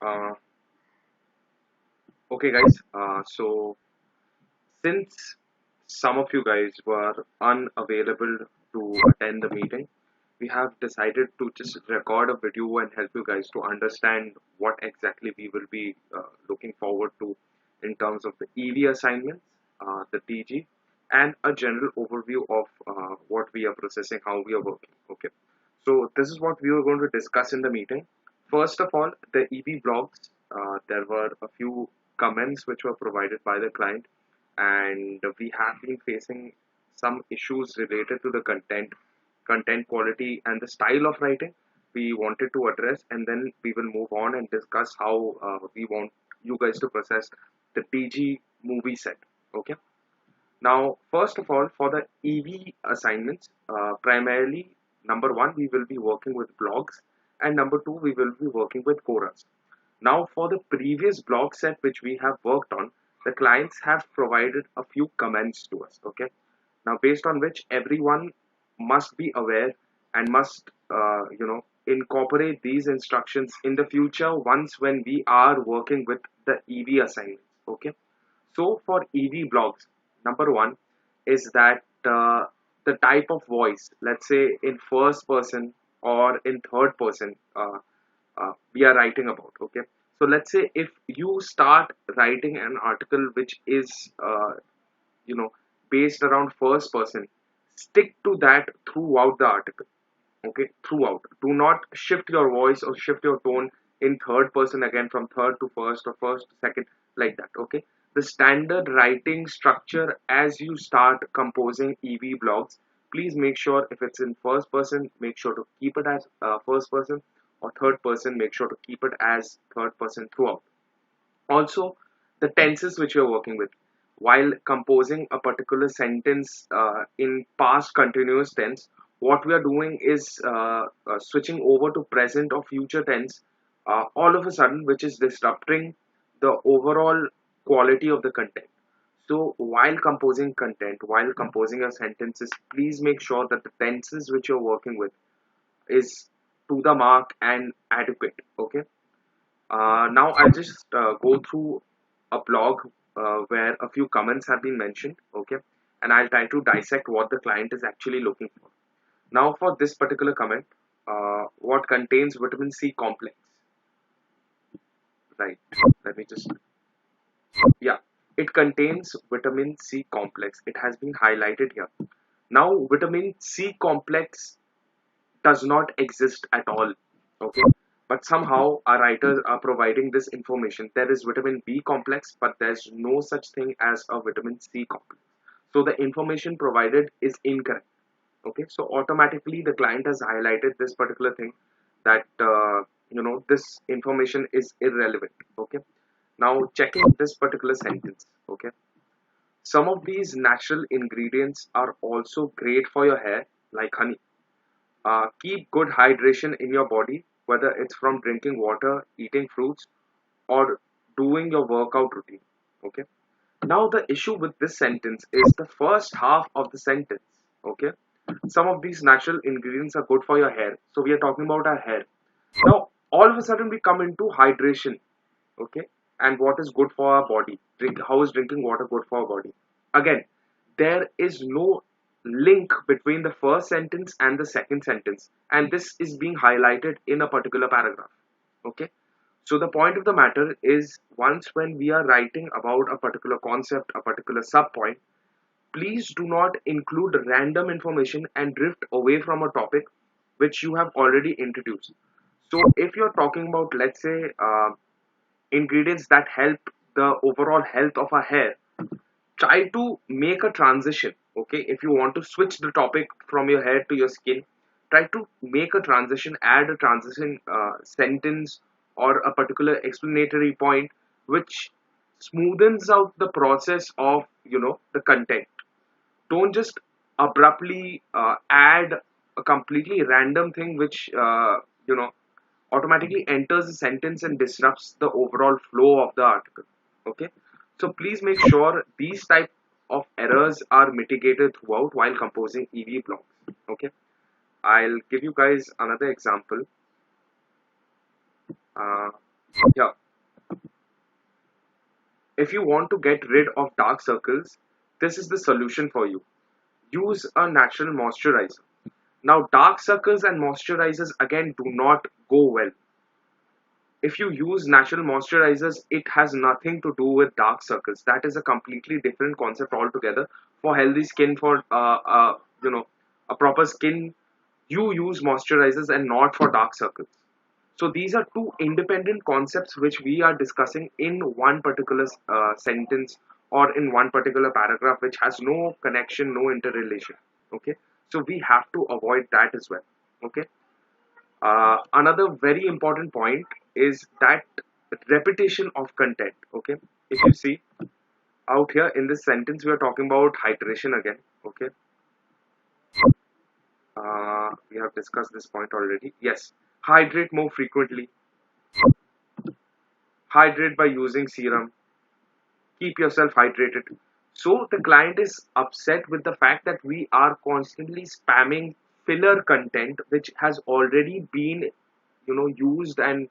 Uh, okay, guys. So since some of you guys were unavailable to attend the meeting, we have decided to just record a video and help you guys to understand what exactly we will be looking forward to in terms of the EV assignments, the DG, and a general overview of what we are processing, how we are working. Okay. So this is what we are going to discuss in the meeting. First of all, the EV blogs. There were a few comments which were provided by the client, and we have been facing some issues related to the content quality and the style of writing we wanted to address, and then we will move on and discuss how we want you guys to process the DG movie set. Okay. Now, first of all, for the EV assignments, primarily number one, we will be working with blogs, and number two, we will be working with Quoras. Now, for the previous blog set which we have worked on, the clients have provided a few comments to us. Okay. Now, based on which everyone must be aware and must, incorporate these instructions in the future once when we are working with the EV assignments. Okay. So for EV blogs, number one is that the type of voice, let's say in first person or in third person, we are writing about. Okay, so let's say if you start writing an article which is you know based around first person, stick to that throughout the article. Okay, throughout, do not shift your voice or shift your tone in third person again from third to first or first to second, like that. Okay, the standard writing structure as you start composing EV blogs, please make sure if it's in first person, make sure to keep it as first person, or third person, make sure to keep it as third person throughout. Also, the tenses which you're working with while composing a particular sentence in past continuous tense, what we are doing is switching over to present or future tense all of a sudden, which is disrupting the overall quality of the content. So while composing content, while composing your sentences, please make sure that the tenses which you're working with is to the mark and adequate. Okay. Now I'll just go through a blog where a few comments have been mentioned, okay, and I'll try to dissect what the client is actually looking for. Now, for this particular comment, what contains vitamin C complex, right? Let me just, yeah, it contains vitamin C complex. It has been highlighted here. Now, vitamin C complex does not exist at all. Okay, but somehow our writers are providing this information. There is vitamin B complex, but there's no such thing as a vitamin C complex. So the information provided is incorrect. Okay, so automatically the client has highlighted this particular thing, that this information is irrelevant. Okay, now checking this particular sentence. Okay, some of these natural ingredients are also great for your hair, like honey. Keep good hydration in your body, whether it's from drinking water, eating fruits, or doing your workout routine. Okay. Now, the issue with this sentence is the first half of the sentence. Okay. Some of these natural ingredients are good for your hair. So, we are talking about our hair. Now, all of a sudden, we come into hydration. Okay. And what is good for our body? How is drinking water good for our body? Again, there is no link between the first sentence and the second sentence, and this is being highlighted in a particular paragraph. Okay, so the point of the matter is, once when we are writing about a particular concept, a particular sub point, please do not include random information and drift away from a topic which you have already introduced. So if you're talking about, let's say, ingredients that help the overall health of our hair, try to make a transition. Okay, if you want to switch the topic from your hair to your skin, try to make a transition, add a transition sentence or a particular explanatory point which smoothens out the process of the content. Don't just abruptly add a completely random thing which automatically enters the sentence and disrupts the overall flow of the article. Okay, so please make sure these type of errors are mitigated throughout while composing EV blocks. Okay, I'll give you guys another example. uh, Yeah, if you want to get rid of dark circles, this is the solution for you. Use a natural moisturizer. Now, dark circles and moisturizers again do not go well. If you use natural moisturizers, it has nothing to do with dark circles. That is a completely different concept altogether. For healthy skin, for you know, a proper skin, you use moisturizers and not for dark circles. So these are two independent concepts which we are discussing in one particular sentence or in one particular paragraph, which has no connection, no interrelation. Okay, so we have to avoid that as well. Okay. Another very important point is that repetition of content. Okay, if you see out here in this sentence, we are talking about hydration again. Okay, we have discussed this point already. Yes, hydrate more frequently, hydrate by using serum, keep yourself hydrated. So the client is upset with the fact that we are constantly spamming filler content which has already been used and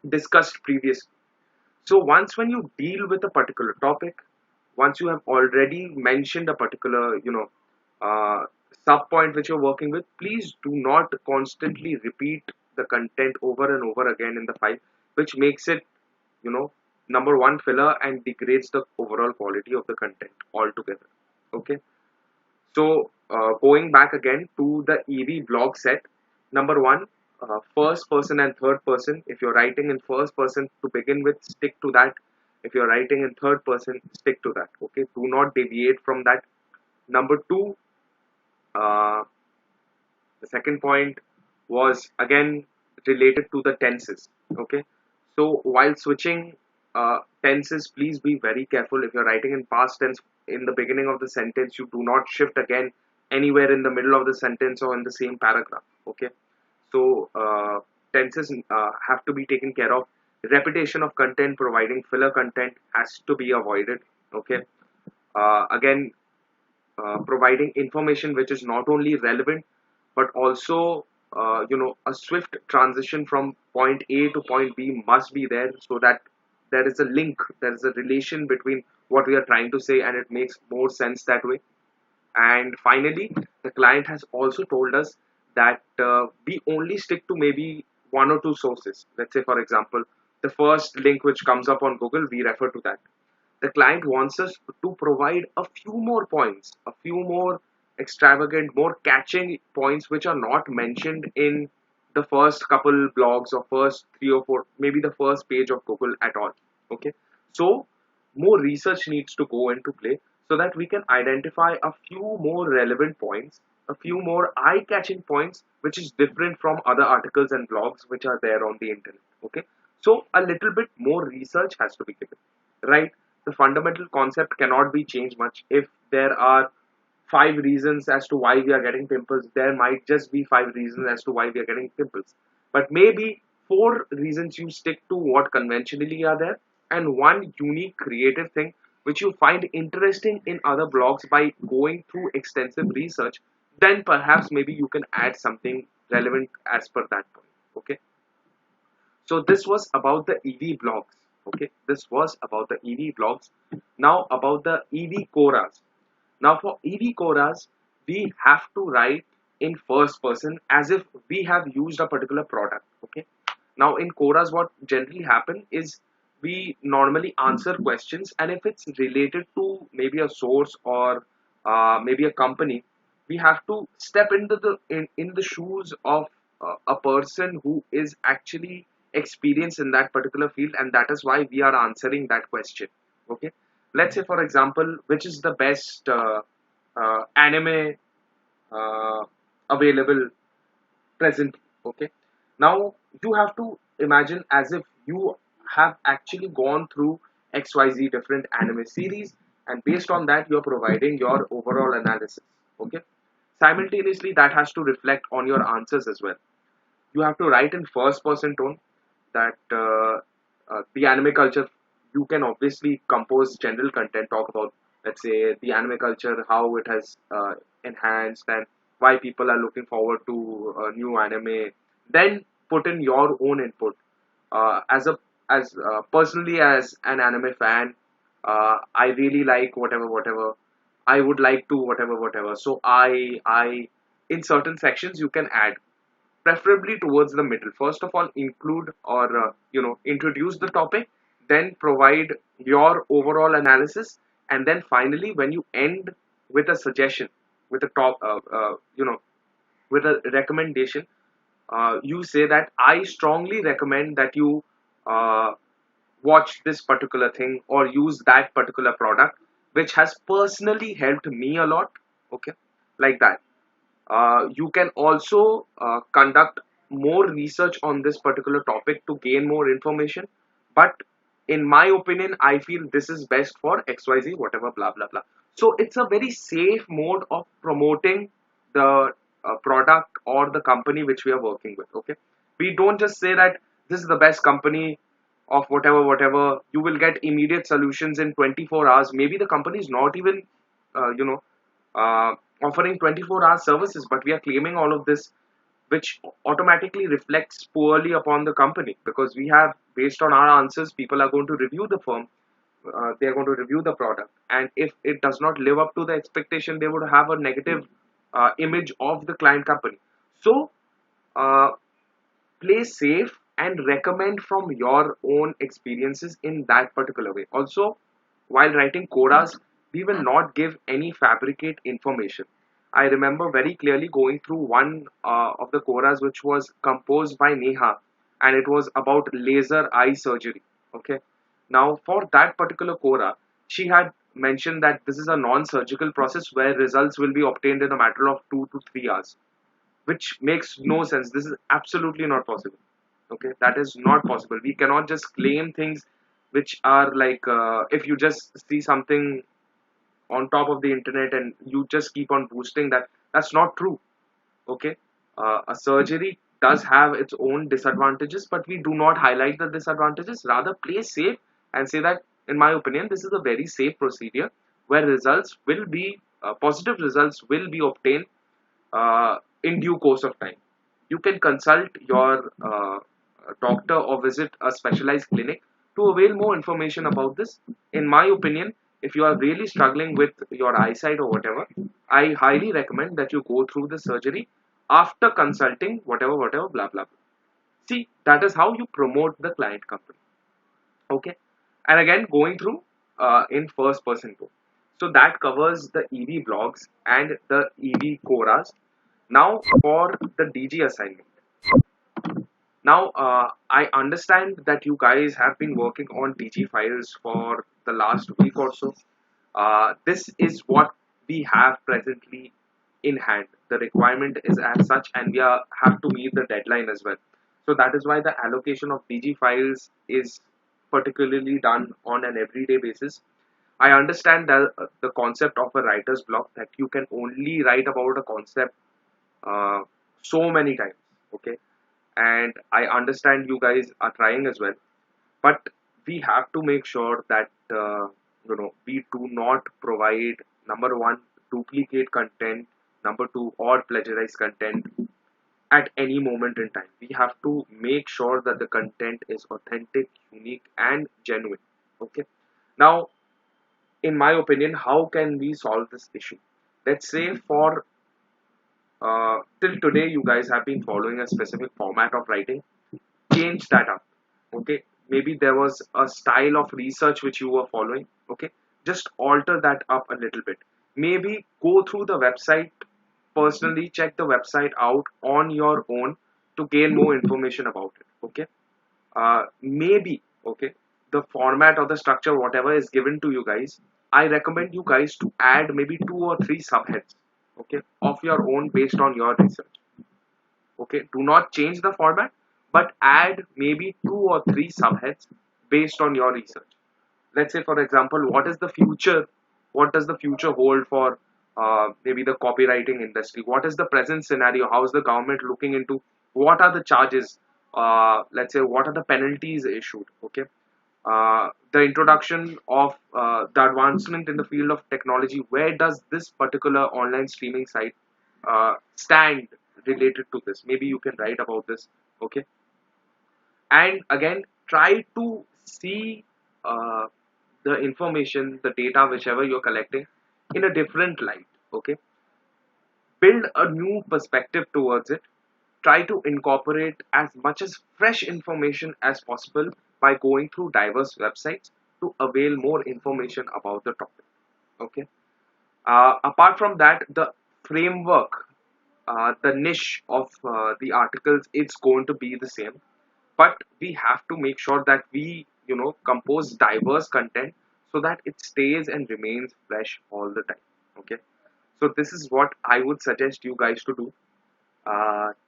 discussed previously. So once when you deal with a particular topic, once you have already mentioned a particular sub point which you're working with, please do not constantly repeat the content over and over again in the file, which makes it you know number one filler and degrades the overall quality of the content altogether. Okay, so going back again to the EV blog set, number one, first person and third person. If you're writing in first person to begin with, stick to that. If you're writing in third person, stick to that. Okay, do not deviate from that. Number two, uh, the second point was again related to the tenses. Okay, so while switching tenses, please be very careful. If you're writing in past tense in the beginning of the sentence, you do not shift again anywhere in the middle of the sentence or in the same paragraph. Okay, so tenses have to be taken care of. Repetition of content, providing filler content has to be avoided. Okay, again, providing information which is not only relevant but also a swift transition from point A to point B must be there, so that there is a link, there is a relation between what we are trying to say and it makes more sense that way. And finally, the client has also told us that we only stick to maybe one or two sources. Let's say, for example, the first link which comes up on Google, we refer to that. The client wants us to provide a few more points, a few more extravagant, more catching points which are not mentioned in the first couple blogs or first three or four, maybe the first page of Google at all. Okay, so more research needs to go into play so that we can identify a few more relevant points, a few more eye-catching points, which is different from other articles and blogs which are there on the internet. Okay, so a little bit more research has to be given, right? The fundamental concept cannot be changed much. If there are five reasons as to why we are getting pimples, there might just be five reasons as to why we are getting pimples. But maybe four reasons you stick to what conventionally are there, and one unique creative thing which you find interesting in other blogs by going through extensive research, then perhaps maybe you can add something relevant as per that point. Okay. So this was about the EV blogs. Okay, this was about the EV blogs. Now about the EV Quoras. Now for EV Quoras, we have to write in first person as if we have used a particular product. Okay. Now in Quoras, what generally happen is we normally answer questions, and if it's related to maybe a source or maybe a company, we have to step into in the shoes of a person who is actually experienced in that particular field, and that is why we are answering that question. Okay, let's say for example, which is the best anime uh, available present. Okay, now you have to imagine as if you have actually gone through XYZ different anime series, and based on that you're providing your overall analysis. Okay, simultaneously that has to reflect on your answers as well. You have to write in first person tone that the anime culture, you can obviously compose general content, talk about, let's say, the anime culture, how it has enhanced and why people are looking forward to new anime, then put in your own input. As a as personally as an anime fan, I really like whatever. I would like to whatever. So I in certain sections you can add, preferably towards the middle. First of all, include or introduce the topic, then provide your overall analysis, and then finally when you end with a suggestion, with a top with a recommendation, you say that I strongly recommend that you uh, watch this particular thing or use that particular product, which has personally helped me a lot. Okay, like that. You can also conduct more research on this particular topic to gain more information. But in my opinion, I feel this is best for XYZ, whatever, blah, blah, blah. So it's a very safe mode of promoting the product or the company which we are working with. Okay. We don't just say that this is the best company of whatever. You will get immediate solutions in 24 hours. Maybe the company is not even, uh, you know, uh, offering 24-hour services, but we are claiming all of this, which automatically reflects poorly upon the company, because we have, based on our answers, people are going to review the firm, they are going to review the product, and if it does not live up to the expectation, they would have a negative image of the client company. So, uh, play safe and recommend from your own experiences in that particular way. Also, while writing Quoras, we will not give any fabricate information. I remember very clearly going through one of the Quoras which was composed by Neha, and it was about laser eye surgery. Okay. Now, for that particular Quora, she had mentioned that this is a non surgical process where results will be obtained in a matter of 2 to 3 hours, which makes no sense. This is absolutely not possible. Okay, that is not possible. We cannot just claim things which are like, if you just see something on top of the internet and you just keep on boosting that, that's not true. Okay, a surgery does have its own disadvantages, but we do not highlight the disadvantages. Rather, play safe and say that, in my opinion, this is a very safe procedure where results will be positive results will be obtained in due course of time. You can consult your doctor or visit a specialized clinic to avail more information about this. In my opinion, if you are really struggling with your eyesight or whatever, I highly recommend that you go through the surgery after consulting whatever, blah, blah, blah. See, that is how you promote the client company. Okay. And again, going through in first person too. So that covers the EV blogs and the EV Quoras. Now for the DG assignment. Now I understand that you guys have been working on DG files for the last week or so. This is what we have presently in hand. The requirement is as such, and we have to meet the deadline as well. So that is why the allocation of DG files is particularly done on an everyday basis. I understand that the concept of a writer's block, that you can only write about a concept uh, so many times. Okay, and I understand you guys are trying as well, but we have to make sure that we do not provide, number one, duplicate content, number two, or plagiarize content at any moment in time. We have to make sure that the content is authentic, unique, and genuine. Okay. Now, in my opinion, how can we solve this issue? Let's say for till today, you guys have been following a specific format of writing. Change that up. Okay, maybe there was a style of research which you were following. Okay, just alter that up a little bit. Maybe go through the website personally, check the website out on your own to gain more information about it. Okay, maybe, okay, the format or the structure, whatever is given to you guys, I recommend you guys to add maybe 2 or 3 subheads, okay, of your own based on your research. Okay, do not change the format, but add maybe 2 or 3 subheads based on your research. Let's say, for example, what does the future hold for maybe the copywriting industry? What is the present scenario? How is the government looking into, what are the charges, let's say, what are the penalties issued? Okay, the introduction of the advancement in the field of technology, where does this particular online streaming site stand related to this? Maybe you can write about this. Okay, And again, try to see uh, the information, the data, whichever you're collecting, in a different light. Okay, build a new perspective towards it. Try to incorporate as much as fresh information as possible by going through diverse websites to avail more information about the topic. Okay. Apart from that, the framework, the niche of the articles, it's going to be the same, but we have to make sure that we, compose diverse content so that it stays and remains fresh all the time. Okay. So this is what I would suggest you guys to do.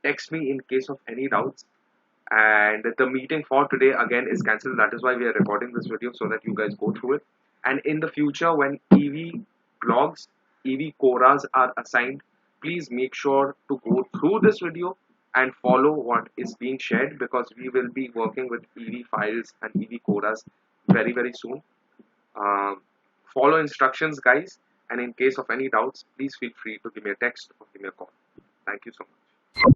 Text me in case of any doubts. And the meeting for today again is cancelled. That is why we are recording this video, so that you guys go through it. And in the future, when EV blogs, EV Quoras are assigned, please make sure to go through this video and follow what is being shared, because we will be working with EV files and EV Quoras very, very soon. Um, Follow instructions, guys. And in case of any doubts, please feel free to give me a text or give me a call. Thank you so much.